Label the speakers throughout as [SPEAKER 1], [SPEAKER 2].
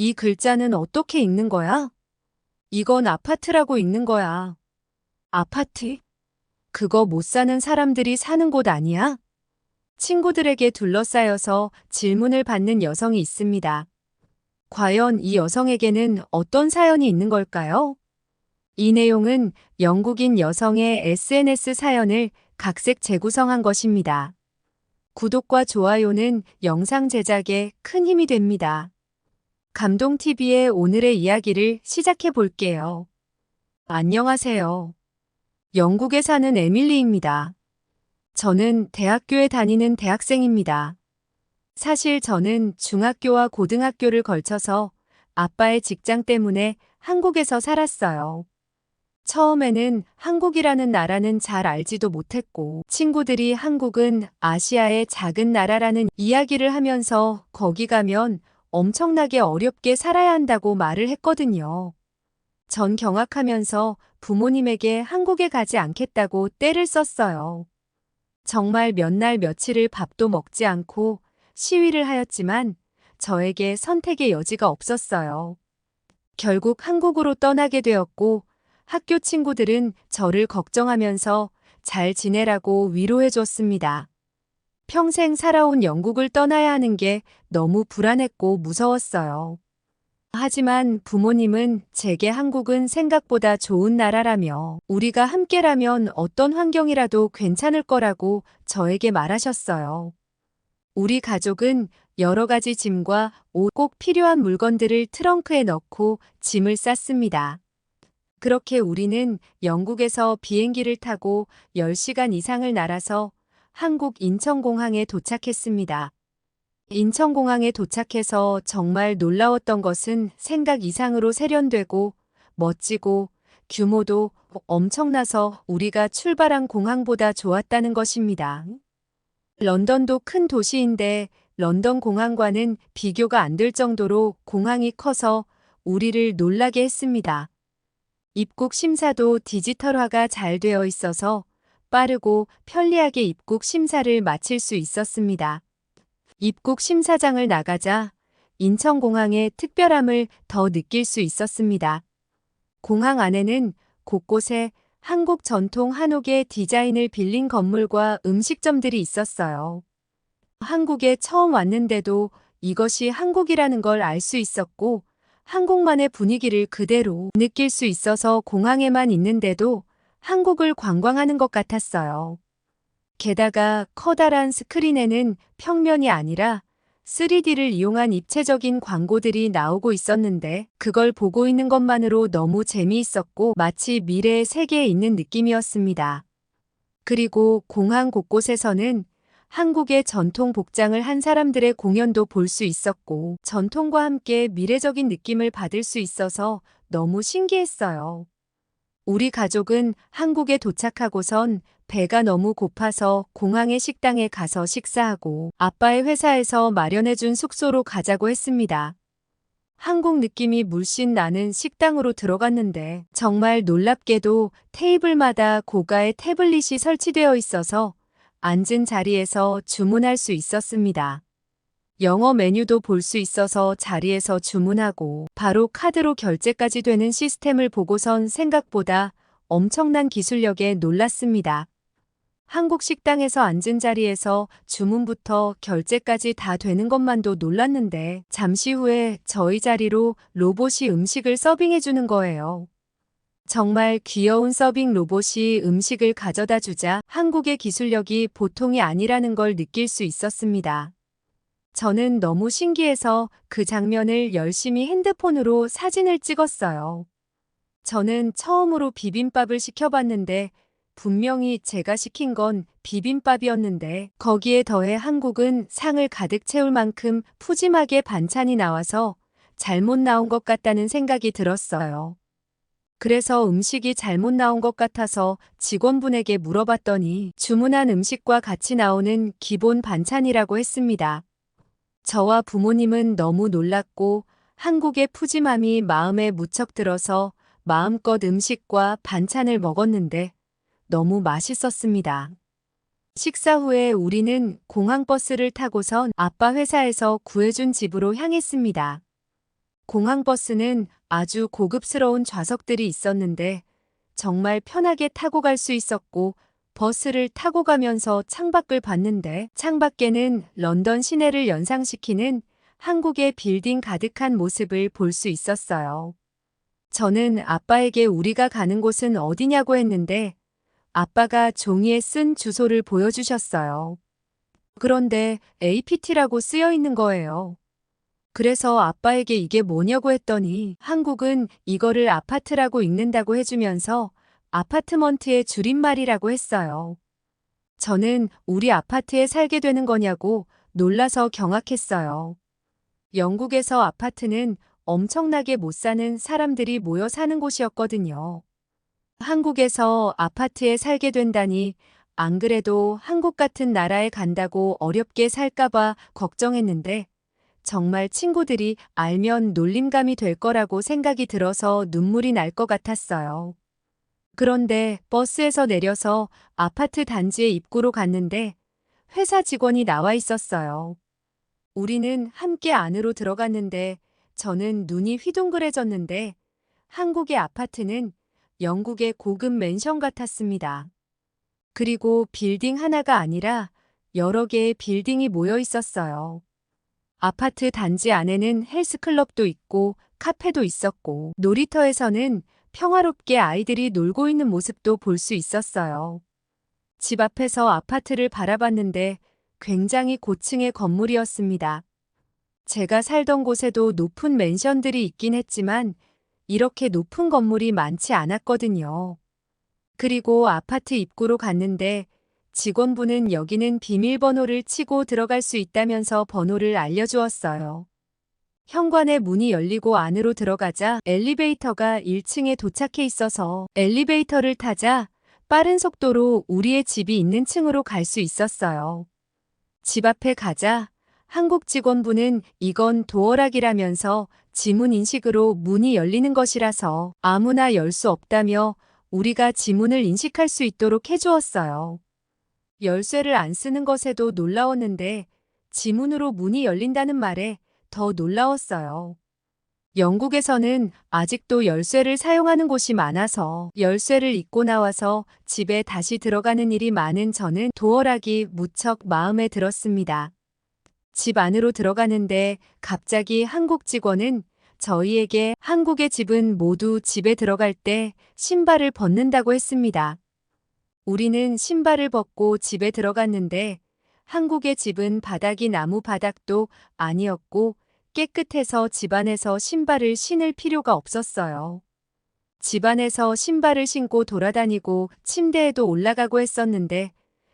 [SPEAKER 1] 이 글자는 어떻게 읽는 거야? 이건 아파트라고 읽는 거야. 아파트? 그거 못 사는 사람들이 사는 곳 아니야? 친구들에게 둘러싸여서 질문을 받는 여성이 있습니다. 과연 이 여성에게는 어떤 사연이 있는 걸까요? 이 내용은 영국인 여성의 SNS 사연을 각색 재구성한 것입니다. 구독과 좋아요는 영상 제작에 큰 힘이 됩니다. 감동TV의 오늘의 이야기를 시작해 볼게요. 안녕하세요. 영국에 사는 에밀리입니다. 저는 대학교에 다니는 대학생입니다. 사실 저는 중학교와 고등학교를 걸쳐서 아빠의 직장 때문에 한국에서 살았어요. 처음에는 한국이라는 나라는 잘 알지도 못했고, 친구들이 한국은 아시아의 작은 나라라는 이야기를 하면서 거기 가면 엄청나게 어렵게 살아야 한다고 말을 했거든요. 전 경악하면서 부모님에게 한국에 가지 않겠다고 떼를 썼어요. 정말 몇 날 며칠을 밥도 먹지 않고 시위를 하였지만 저에게 선택의 여지가 없었어요. 결국 한국으로 떠나게 되었고, 학교 친구들은 저를 걱정하면서 잘 지내라고 위로해 줬습니다. 평생 살아온 영국을 떠나야 하는 게 너무 불안했고 무서웠어요. 하지만 부모님은 제게 한국은 생각보다 좋은 나라라며 우리가 함께라면 어떤 환경이라도 괜찮을 거라고 저에게 말하셨어요. 우리 가족은 여러 가지 짐과 옷, 꼭 필요한 물건들을 트렁크에 넣고 짐을 쌌습니다. 그렇게 우리는 영국에서 비행기를 타고 10시간 이상을 날아서 한국 인천공항에 도착했습니다. 인천공항에 도착해서 정말 놀라웠던 것은 생각 이상으로 세련되고 멋지고 규모도 엄청나서 우리가 출발한 공항보다 좋았다는 것입니다. 런던도 큰 도시인데 런던 공항과는 비교가 안 될 정도로 공항이 커서 우리를 놀라게 했습니다. 입국 심사도 디지털화가 잘 되어 있어서 빠르고 편리하게 입국 심사를 마칠 수 있었습니다. 입국 심사장을 나가자 인천공항의 특별함을 더 느낄 수 있었습니다. 공항 안에는 곳곳에 한국 전통 한옥의 디자인을 빌린 건물과 음식점들이 있었어요. 한국에 처음 왔는데도 이것이 한국이라는 걸 알 수 있었고, 한국만의 분위기를 그대로 느낄 수 있어서 공항에만 있는데도 한국을 관광하는 것 같았어요. 게다가 커다란 스크린에는 평면이 아니라 3D를 이용한 입체적인 광고들이 나오고 있었는데 그걸 보고 있는 것만으로 너무 재미있었고 마치 미래의 세계에 있는 느낌이었습니다. 그리고 공항 곳곳에서는 한국의 전통 복장을 한 사람들의 공연도 볼 수 있었고 전통과 함께 미래적인 느낌을 받을 수 있어서 너무 신기했어요. 우리 가족은 한국에 도착하고선 배가 너무 고파서 공항의 식당에 가서 식사하고 아빠의 회사에서 마련해준 숙소로 가자고 했습니다. 한국 느낌이 물씬 나는 식당으로 들어갔는데 정말 놀랍게도 테이블마다 고가의 태블릿이 설치되어 있어서 앉은 자리에서 주문할 수 있었습니다. 영어 메뉴도 볼 수 있어서 자리에서 주문하고 바로 카드로 결제까지 되는 시스템을 보고선 생각보다 엄청난 기술력에 놀랐습니다. 한국 식당에서 앉은 자리에서 주문부터 결제까지 다 되는 것만도 놀랐는데 잠시 후에 저희 자리로 로봇이 음식을 서빙해 주는 거예요. 정말 귀여운 서빙 로봇이 음식을 가져다 주자 한국의 기술력이 보통이 아니라는 걸 느낄 수 있었습니다. 저는 너무 신기해서 그 장면을 열심히 핸드폰으로 사진을 찍었어요. 저는 처음으로 비빔밥을 시켜봤는데 분명히 제가 시킨 건 비빔밥이었는데 거기에 더해 한국은 상을 가득 채울 만큼 푸짐하게 반찬이 나와서 잘못 나온 것 같다는 생각이 들었어요. 그래서 음식이 잘못 나온 것 같아서 직원분에게 물어봤더니 주문한 음식과 같이 나오는 기본 반찬이라고 했습니다. 저와 부모님은 너무 놀랐고 한국의 푸짐함이 마음에 무척 들어서 마음껏 음식과 반찬을 먹었는데 너무 맛있었습니다. 식사 후에 우리는 공항버스를 타고선 아빠 회사에서 구해준 집으로 향했습니다. 공항버스는 아주 고급스러운 좌석들이 있었는데 정말 편하게 타고 갈 수 있었고 버스를 타고 가면서 창밖을 봤는데 창밖에는 런던 시내를 연상시키는 한국의 빌딩 가득한 모습을 볼 수 있었어요. 저는 아빠에게 우리가 가는 곳은 어디냐고 했는데 아빠가 종이에 쓴 주소를 보여주셨어요. 그런데 APT라고 쓰여 있는 거예요. 그래서 아빠에게 이게 뭐냐고 했더니 한국은 이거를 아파트라고 읽는다고 해주면서 아파트먼트의 줄임말이라고 했어요. 저는 우리 아파트에 살게 되는 거냐고 놀라서 경악했어요. 영국에서 아파트는 엄청나게 못 사는 사람들이 모여 사는 곳이었거든요. 한국에서 아파트에 살게 된다니 안 그래도 한국 같은 나라에 간다고 어렵게 살까봐 걱정했는데 정말 친구들이 알면 놀림감이 될 거라고 생각이 들어서 눈물이 날 것 같았어요. 그런데 버스에서 내려서 아파트 단지의 입구로 갔는데 회사 직원이 나와 있었어요. 우리는 함께 안으로 들어갔는데 저는 눈이 휘둥그레졌는데 한국의 아파트는 영국의 고급 맨션 같았습니다. 그리고 빌딩 하나가 아니라 여러 개의 빌딩이 모여 있었어요. 아파트 단지 안에는 헬스클럽도 있고 카페도 있었고 놀이터에서는 평화롭게 아이들이 놀고 있는 모습도 볼 수 있었어요. 집 앞에서 아파트를 바라봤는데 굉장히 고층의 건물이었습니다. 제가 살던 곳에도 높은 맨션들이 있긴 했지만 이렇게 높은 건물이 많지 않았거든요. 그리고 아파트 입구로 갔는데 직원분은 여기는 비밀번호를 치고 들어갈 수 있다면서 번호를 알려주었어요. 현관의 문이 열리고 안으로 들어가자 엘리베이터가 1층에 도착해 있어서 엘리베이터를 타자 빠른 속도로 우리의 집이 있는 층으로 갈 수 있었어요. 집 앞에 가자 한국 직원분은 이건 도어락이라면서 지문 인식으로 문이 열리는 것이라서 아무나 열 수 없다며 우리가 지문을 인식할 수 있도록 해주었어요. 열쇠를 안 쓰는 것에도 놀라웠는데 지문으로 문이 열린다는 말에 더 놀라웠어요. 영국에서는 아직도 열쇠를 사용하는 곳이 많아서 열쇠를 잊고 나와서 집에 다시 들어가는 일이 많은 저는 도어락이 무척 마음에 들었습니다. 집 안으로 들어가는데 갑자기 한국 직원은 저희에게 한국의 집은 모두 집에 들어갈 때 신발을 벗는다고 했습니다. 우리는 신발을 벗고 집에 들어갔는데 한국의 집은 바닥이 나무 바닥도 아니었고 깨끗해서 집안에서 신발을 신을 필요가 없었어요. 집안에서 신발을 신고 돌아다니고 침대에도 올라가고 했었는데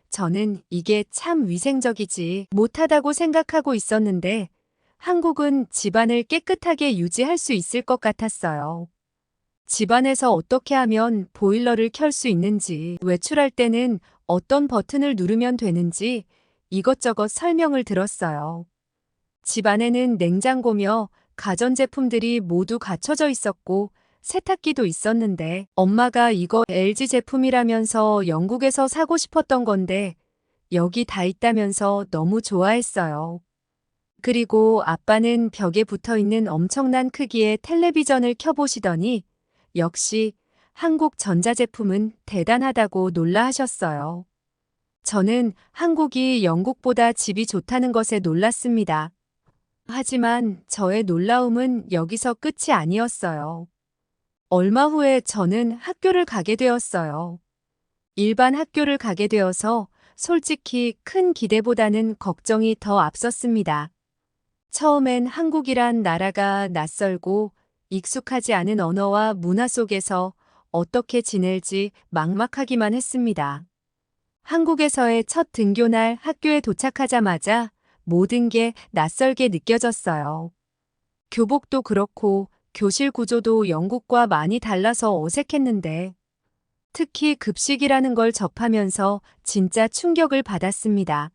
[SPEAKER 1] 저는 이게 참 위생적이지 못하다고 생각하고 있었는데 한국은 집안을 깨끗하게 유지할 수 있을 것 같았어요. 집안에서 어떻게 하면 보일러를 켤 수 있는지, 외출할 때는 어떤 버튼을 누르면 되는지 이것저것 설명을 들었어요. 집 안에는 냉장고며 가전제품들이 모두 갖춰져 있었고 세탁기도 있었는데 엄마가 이거 LG 제품이라면서 영국에서 사고 싶었던 건데 여기 다 있다면서 너무 좋아했어요. 그리고 아빠는 벽에 붙어 있는 엄청난 크기의 텔레비전을 켜보시더니 역시 한국 전자제품은 대단하다고 놀라 하셨어요. 저는 한국이 영국보다 집이 좋다는 것에 놀랐습니다. 하지만 저의 놀라움은 여기서 끝이 아니었어요. 얼마 후에 저는 학교를 가게 되었어요. 일반 학교를 가게 되어서 솔직히 큰 기대보다는 걱정이 더 앞섰습니다. 처음엔 한국이란 나라가 낯설고 익숙하지 않은 언어와 문화 속에서 어떻게 지낼지 막막하기만 했습니다. 한국에서의 첫 등교날 학교에 도착하자마자 모든 게 낯설게 느껴졌어요. 교복도 그렇고 교실 구조도 영국과 많이 달라서 어색했는데 특히 급식이라는 걸 접하면서 진짜 충격을 받았습니다.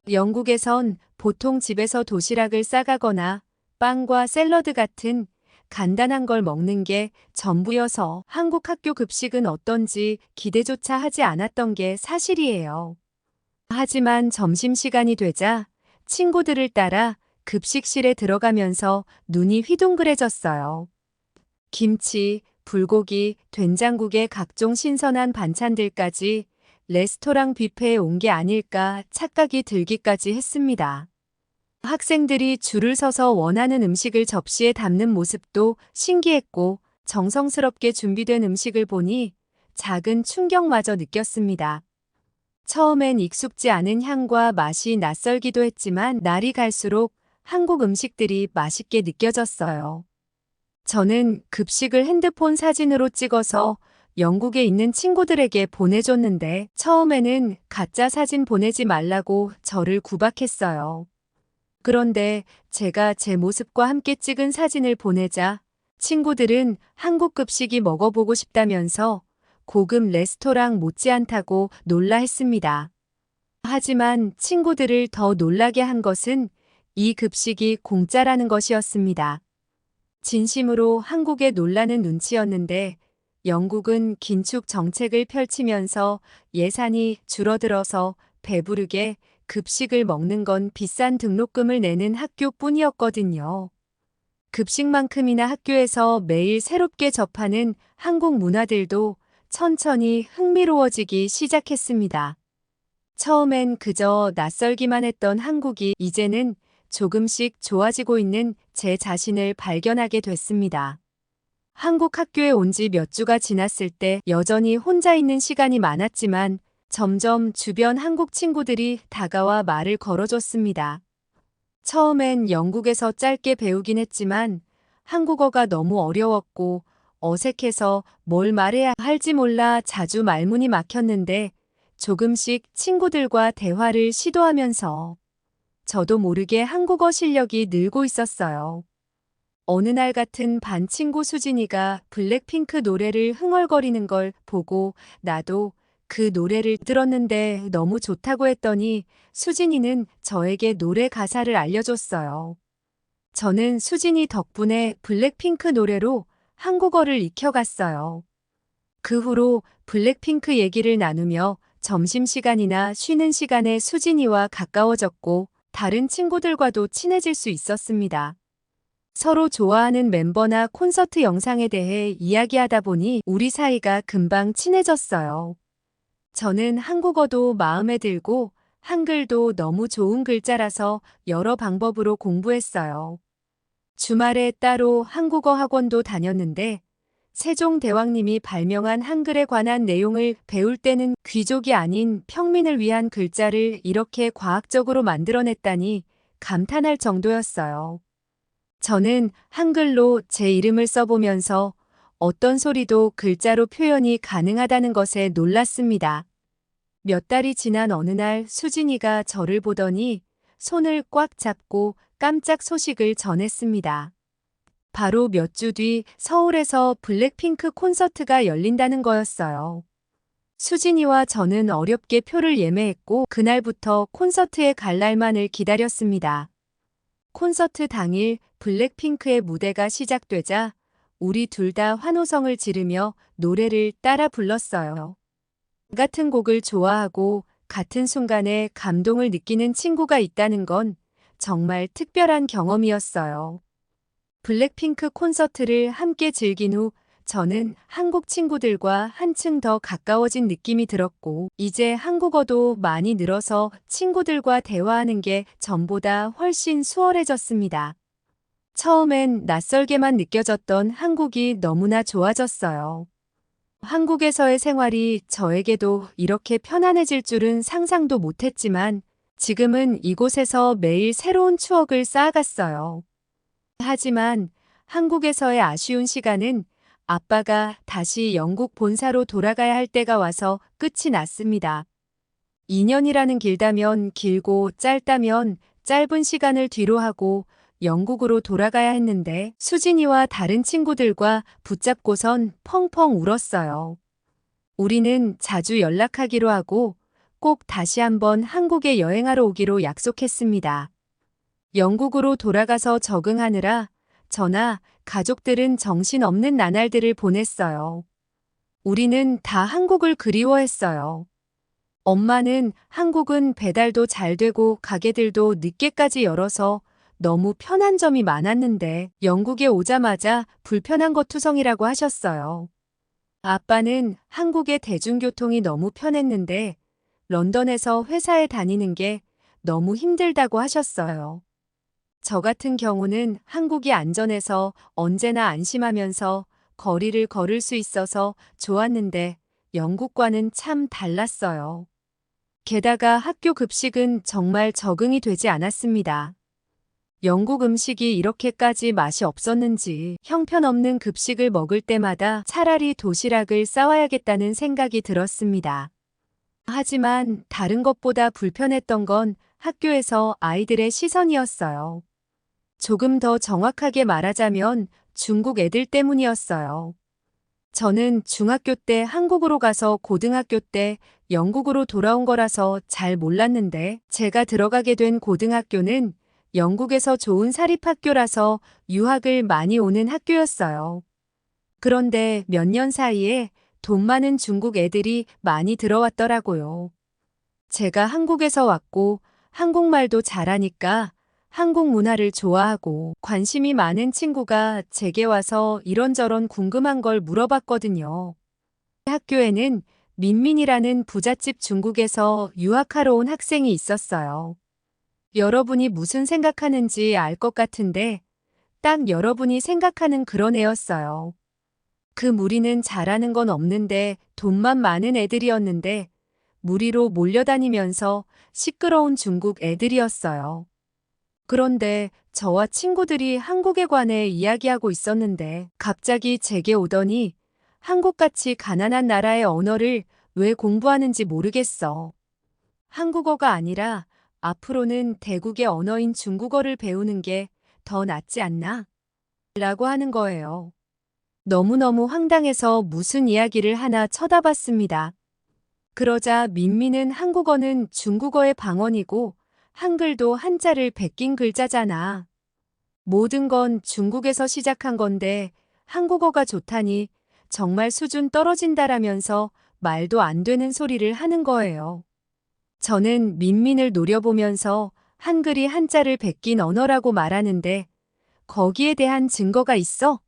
[SPEAKER 1] 영국에선 보통 집에서 도시락을 싸가거나 빵과 샐러드 같은 간단한 걸 먹는 게 전부여서 한국 학교 급식은 어떤지 기대조차 하지 않았던 게 사실이에요. 하지만 점심시간이 되자 친구들을 따라 급식실에 들어가면서 눈이 휘둥그레졌어요. 김치, 불고기, 된장국에 각종 신선한 반찬들까지 레스토랑 뷔페에 온 게 아닐까 착각이 들기까지 했습니다. 학생들이 줄을 서서 원하는 음식을 접시에 담는 모습도 신기했고 정성스럽게 준비된 음식을 보니 작은 충격마저 느꼈습니다. 처음엔 익숙지 않은 향과 맛이 낯설기도 했지만 날이 갈수록 한국 음식들이 맛있게 느껴졌어요. 저는 급식을 핸드폰 사진으로 찍어서 영국에 있는 친구들에게 보내줬는데 처음에는 가짜 사진 보내지 말라고 저를 구박했어요. 그런데 제가 제 모습과 함께 찍은 사진을 보내자 친구들은 한국 급식이 먹어보고 싶다면서 고급 레스토랑 못지않다고 놀라했습니다. 하지만 친구들을 더 놀라게 한 것은 이 급식이 공짜라는 것이었습니다. 진심으로 한국에 놀라는 눈치였는데 영국은 긴축 정책을 펼치면서 예산이 줄어들어서 배부르게 급식을 먹는 건 비싼 등록금을 내는 학교뿐이었거든요. 급식만큼이나 학교에서 매일 새롭게 접하는 한국 문화들도 천천히 흥미로워지기 시작했습니다. 처음엔 그저 낯설기만 했던 한국이 이제는 조금씩 좋아지고 있는 제 자신을 발견하게 됐습니다. 한국 학교에 온 지 몇 주가 지났을 때 여전히 혼자 있는 시간이 많았지만 점점 주변 한국 친구들이 다가와 말을 걸어줬습니다. 처음엔 영국에서 짧게 배우긴 했지만 한국어가 너무 어려웠고 어색해서 뭘 말해야 할지 몰라 자주 말문이 막혔는데 조금씩 친구들과 대화를 시도하면서 저도 모르게 한국어 실력이 늘고 있었어요. 어느 날 같은 반 친구 수진이가 블랙핑크 노래를 흥얼거리는 걸 보고 나도 그 노래를 들었는데 너무 좋다고 했더니 수진이는 저에게 노래 가사를 알려줬어요. 저는 수진이 덕분에 블랙핑크 노래로 한국어를 익혀갔어요. 그 후로 블랙핑크 얘기를 나누며 점심시간이나 쉬는 시간에 수진이와 가까워졌고 다른 친구들과도 친해질 수 있었습니다. 서로 좋아하는 멤버나 콘서트 영상에 대해 이야기하다 보니 우리 사이가 금방 친해졌어요. 저는 한국어도 마음에 들고 한글도 너무 좋은 글자라서 여러 방법으로 공부했어요. 주말에 따로 한국어 학원도 다녔는데 세종대왕님이 발명한 한글에 관한 내용을 배울 때는 귀족이 아닌 평민을 위한 글자를 이렇게 과학적으로 만들어냈다니 감탄할 정도였어요. 저는 한글로 제 이름을 써보면서 어떤 소리도 글자로 표현이 가능하다는 것에 놀랐습니다. 몇 달이 지난 어느 날 수진이가 저를 보더니 손을 꽉 잡고 깜짝 소식을 전했습니다. 바로 몇 주 뒤 서울에서 블랙핑크 콘서트가 열린다는 거였어요. 수진이와 저는 어렵게 표를 예매했고 그날부터 콘서트에 갈 날만을 기다렸습니다. 콘서트 당일 블랙핑크의 무대가 시작되자 우리 둘 다 환호성을 지르며 노래를 따라 불렀어요. 같은 곡을 좋아하고 같은 순간에 감동을 느끼는 친구가 있다는 건 정말 특별한 경험이었어요. 블랙핑크 콘서트를 함께 즐긴 후 저는 한국 친구들과 한층 더 가까워진 느낌이 들었고 이제 한국어도 많이 늘어서 친구들과 대화하는 게 전보다 훨씬 수월해졌습니다. 처음엔 낯설게만 느껴졌던 한국이 너무나 좋아졌어요. 한국에서의 생활이 저에게도 이렇게 편안해질 줄은 상상도 못했지만 지금은 이곳에서 매일 새로운 추억을 쌓아갔어요. 하지만 한국에서의 아쉬운 시간은 아빠가 다시 영국 본사로 돌아가야 할 때가 와서 끝이 났습니다. 2년이라는 길다면 길고 짧다면 짧은 시간을 뒤로 하고 영국으로 돌아가야 했는데 수진이와 다른 친구들과 붙잡고선 펑펑 울었어요. 우리는 자주 연락하기로 하고 꼭 다시 한번 한국에 여행하러 오기로 약속했습니다. 영국으로 돌아가서 적응하느라 저나 가족들은 정신없는 나날들을 보냈어요. 우리는 다 한국을 그리워했어요. 엄마는 한국은 배달도 잘 되고 가게들도 늦게까지 열어서 너무 편한 점이 많았는데 영국에 오자마자 불편한 것 투성이라고 하셨어요. 아빠는 한국의 대중교통이 너무 편했는데 런던에서 회사에 다니는 게 너무 힘들다고 하셨어요. 저 같은 경우는 한국이 안전해서 언제나 안심하면서 거리를 걸을 수 있어서 좋았는데 영국과는 참 달랐어요. 게다가 학교 급식은 정말 적응이 되지 않았습니다. 영국 음식이 이렇게까지 맛이 없었는지 형편없는 급식을 먹을 때마다 차라리 도시락을 싸와야겠다는 생각이 들었습니다. 하지만 다른 것보다 불편했던 건 학교에서 아이들의 시선이었어요. 조금 더 정확하게 말하자면 중국 애들 때문이었어요. 저는 중학교 때 한국으로 가서 고등학교 때 영국으로 돌아온 거라서 잘 몰랐는데 제가 들어가게 된 고등학교는 영국에서 좋은 사립학교라서 유학을 많이 오는 학교였어요. 그런데 몇 년 사이에 돈 많은 중국 애들이 많이 들어왔더라고요. 제가 한국에서 왔고 한국말도 잘하니까 한국 문화를 좋아하고 관심이 많은 친구가 제게 와서 이런저런 궁금한 걸 물어봤거든요. 학교에는 민민이라는 부잣집 중국에서 유학하러 온 학생이 있었어요. 여러분이 무슨 생각하는지 알 것 같은데 딱 여러분이 생각하는 그런 애였어요. 그 무리는 잘하는 건 없는데 돈만 많은 애들이었는데 무리로 몰려다니면서 시끄러운 중국 애들이었어요. 그런데 저와 친구들이 한국에 관해 이야기하고 있었는데 갑자기 제게 오더니 한국같이 가난한 나라의 언어를 왜 공부하는지 모르겠어. 한국어가 아니라 앞으로는 대국의 언어인 중국어를 배우는 게 더 낫지 않나? 라고 하는 거예요. 너무너무 황당해서 무슨 이야기를 하나 쳐다봤습니다. 그러자 민민은 한국어는 중국어의 방언이고 한글도 한자를 베낀 글자잖아. 모든 건 중국에서 시작한 건데 한국어가 좋다니 정말 수준 떨어진다라면서 말도 안 되는 소리를 하는 거예요. 저는 민민을 노려보면서 한글이 한자를 베낀 언어라고 말하는데 거기에 대한 증거가 있어?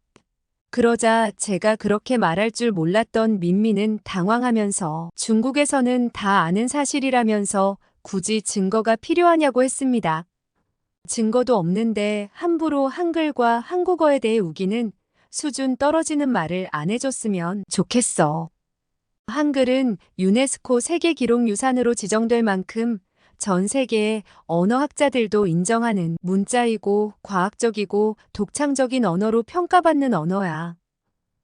[SPEAKER 1] 그러자 제가 그렇게 말할 줄 몰랐던 민민은 당황하면서 중국에서는 다 아는 사실이라면서 굳이 증거가 필요하냐고 했습니다. 증거도 없는데 함부로 한글과 한국어에 대해 우기는 수준 떨어지는 말을 안 해줬으면 좋겠어. 한글은 유네스코 세계기록유산으로 지정될 만큼 전 세계의 언어학자들도 인정하는 문자이고 과학적이고 독창적인 언어로 평가받는 언어야.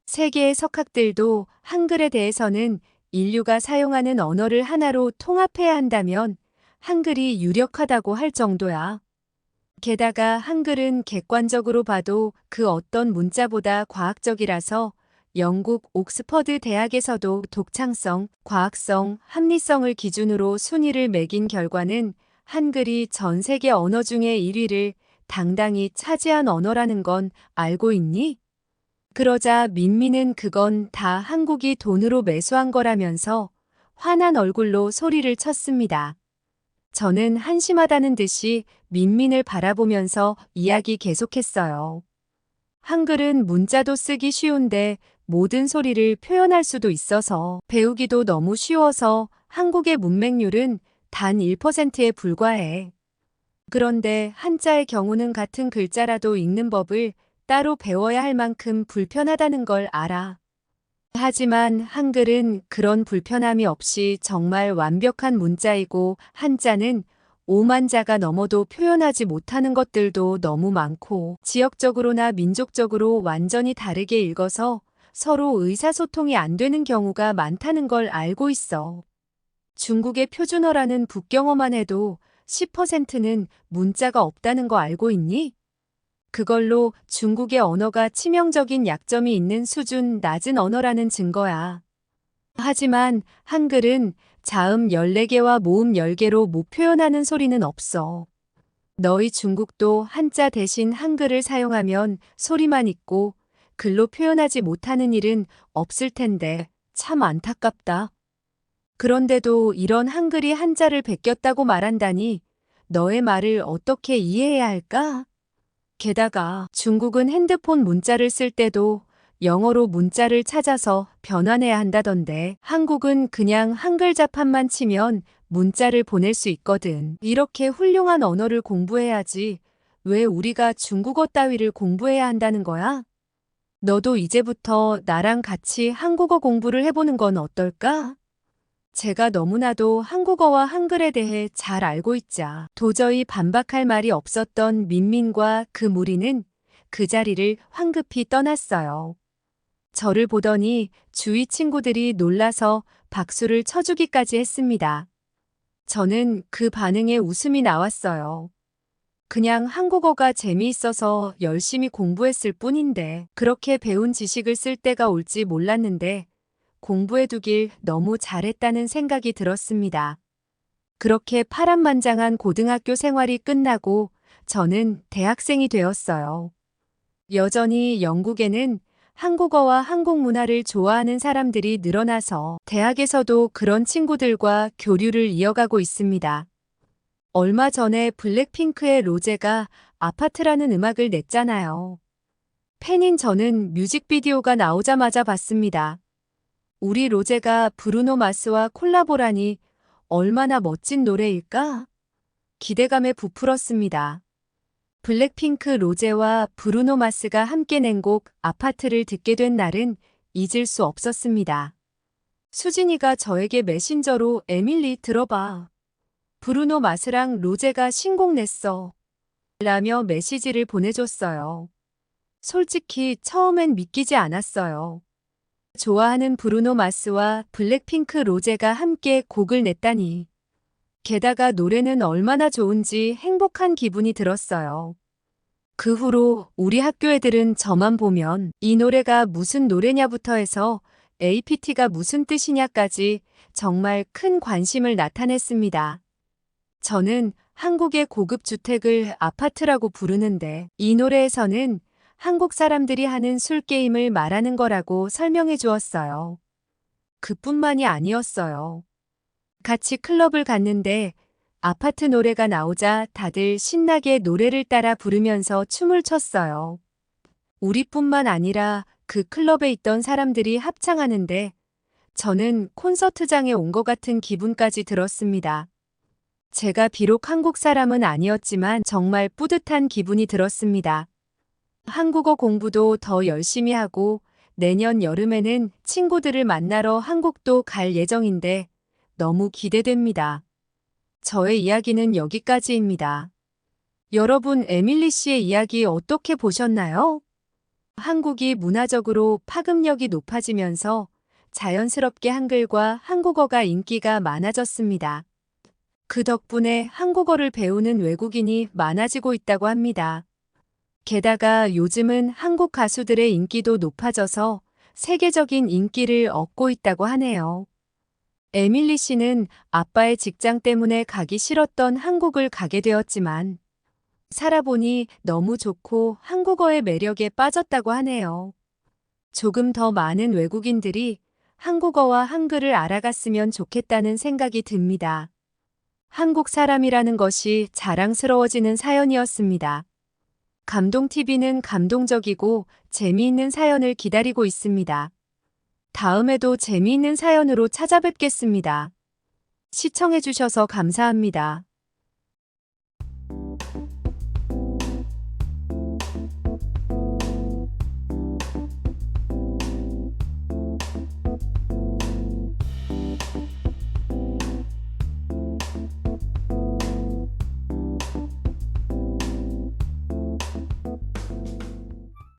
[SPEAKER 1] 세계의 석학들도 한글에 대해서는 인류가 사용하는 언어를 하나로 통합해야 한다면 한글이 유력하다고 할 정도야. 게다가 한글은 객관적으로 봐도 그 어떤 문자보다 과학적이라서 영국 옥스퍼드 대학에서도 독창성, 과학성, 합리성을 기준으로 순위를 매긴 결과는 한글이 전 세계 언어 중에 1위를 당당히 차지한 언어라는 건 알고 있니? 그러자 민민은 그건 다 한국이 돈으로 매수한 거라면서 화난 얼굴로 소리를 쳤습니다. 저는 한심하다는 듯이 민민을 바라보면서 이야기 계속했어요. 한글은 문자도 쓰기 쉬운데 모든 소리를 표현할 수도 있어서 배우기도 너무 쉬워서 한국의 문맹률은 단 1%에 불과해. 그런데 한자의 경우는 같은 글자라도 읽는 법을 따로 배워야 할 만큼 불편하다는 걸 알아. 하지만 한글은 그런 불편함이 없이 정말 완벽한 문자이고 한자는 5만 자가 넘어도 표현하지 못하는 것들도 너무 많고 지역적으로나 민족적으로 완전히 다르게 읽어서 서로 의사소통이 안 되는 경우가 많다는 걸 알고 있어. 중국의 표준어라는 북경어만 해도 10%는 문자가 없다는 거 알고 있니? 그걸로 중국의 언어가 치명적인 약점이 있는 수준 낮은 언어라는 증거야. 하지만 한글은 자음 14개와 모음 10개로 못 표현하는 소리는 없어. 너희 중국도 한자 대신 한글을 사용하면 소리만 있고 글로 표현하지 못하는 일은 없을 텐데 참 안타깝다. 그런데도 이런 한글이 한자를 베꼈다고 말한다니 너의 말을 어떻게 이해해야 할까? 게다가 중국은 핸드폰 문자를 쓸 때도 영어로 문자를 찾아서 변환해야 한다던데 한국은 그냥 한글 자판만 치면 문자를 보낼 수 있거든. 이렇게 훌륭한 언어를 공부해야지. 왜 우리가 중국어 따위를 공부해야 한다는 거야? 너도 이제부터 나랑 같이 한국어 공부를 해보는 건 어떨까? 제가 너무나도 한국어와 한글에 대해 잘 알고 있자 도저히 반박할 말이 없었던 민민과 그 무리는 그 자리를 황급히 떠났어요. 저를 보더니 주위 친구들이 놀라서 박수를 쳐주기까지 했습니다. 저는 그 반응에 웃음이 나왔어요. 그냥 한국어가 재미있어서 열심히 공부했을 뿐인데 그렇게 배운 지식을 쓸 때가 올지 몰랐는데 공부해두길 너무 잘했다는 생각이 들었습니다. 그렇게 파란만장한 고등학교 생활이 끝나고 저는 대학생이 되었어요. 여전히 영국에는 한국어와 한국 문화를 좋아하는 사람들이 늘어나서 대학에서도 그런 친구들과 교류를 이어가고 있습니다. 얼마 전에 블랙핑크의 로제가 아파트라는 음악을 냈잖아요. 팬인 저는 뮤직비디오가 나오자마자 봤습니다. 우리 로제가 브루노 마스와 콜라보라니 얼마나 멋진 노래일까? 기대감에 부풀었습니다. 블랙핑크 로제와 브루노 마스가 함께 낸 곡 아파트를 듣게 된 날은 잊을 수 없었습니다. 수진이가 저에게 메신저로 에밀리 들어봐. 브루노 마스랑 로제가 신곡 냈어. 라며 메시지를 보내줬어요. 솔직히 처음엔 믿기지 않았어요. 좋아하는 브루노 마스와 블랙핑크 로제가 함께 곡을 냈다니. 게다가 노래는 얼마나 좋은지 행복한 기분이 들었어요. 그 후로 우리 학교 애들은 저만 보면 이 노래가 무슨 노래냐부터 해서 APT가 무슨 뜻이냐까지 정말 큰 관심을 나타냈습니다. 저는 한국의 고급 주택을 아파트라고 부르는데 이 노래에서는 한국 사람들이 하는 술 게임을 말하는 거라고 설명해 주었어요. 그뿐만이 아니었어요. 같이 클럽을 갔는데 아파트 노래가 나오자 다들 신나게 노래를 따라 부르면서 춤을 췄어요. 우리뿐만 아니라 그 클럽에 있던 사람들이 합창하는데 저는 콘서트장에 온 것 같은 기분까지 들었습니다. 제가 비록 한국 사람은 아니었지만 정말 뿌듯한 기분이 들었습니다. 한국어 공부도 더 열심히 하고 내년 여름에는 친구들을 만나러 한국도 갈 예정인데 너무 기대됩니다. 저의 이야기는 여기까지입니다. 여러분, 에밀리 씨의 이야기 어떻게 보셨나요? 한국이 문화적으로 파급력이 높아지면서 자연스럽게 한글과 한국어가 인기가 많아졌습니다. 그 덕분에 한국어를 배우는 외국인이 많아지고 있다고 합니다. 게다가 요즘은 한국 가수들의 인기도 높아져서 세계적인 인기를 얻고 있다고 하네요. 에밀리 씨는 아빠의 직장 때문에 가기 싫었던 한국을 가게 되었지만 살아보니 너무 좋고 한국어의 매력에 빠졌다고 하네요. 조금 더 많은 외국인들이 한국어와 한글을 알아갔으면 좋겠다는 생각이 듭니다. 한국 사람이라는 것이 자랑스러워지는 사연이었습니다. 감동TV는 감동적이고 재미있는 사연을 기다리고 있습니다. 다음에도 재미있는 사연으로 찾아뵙겠습니다. 시청해주셔서 감사합니다.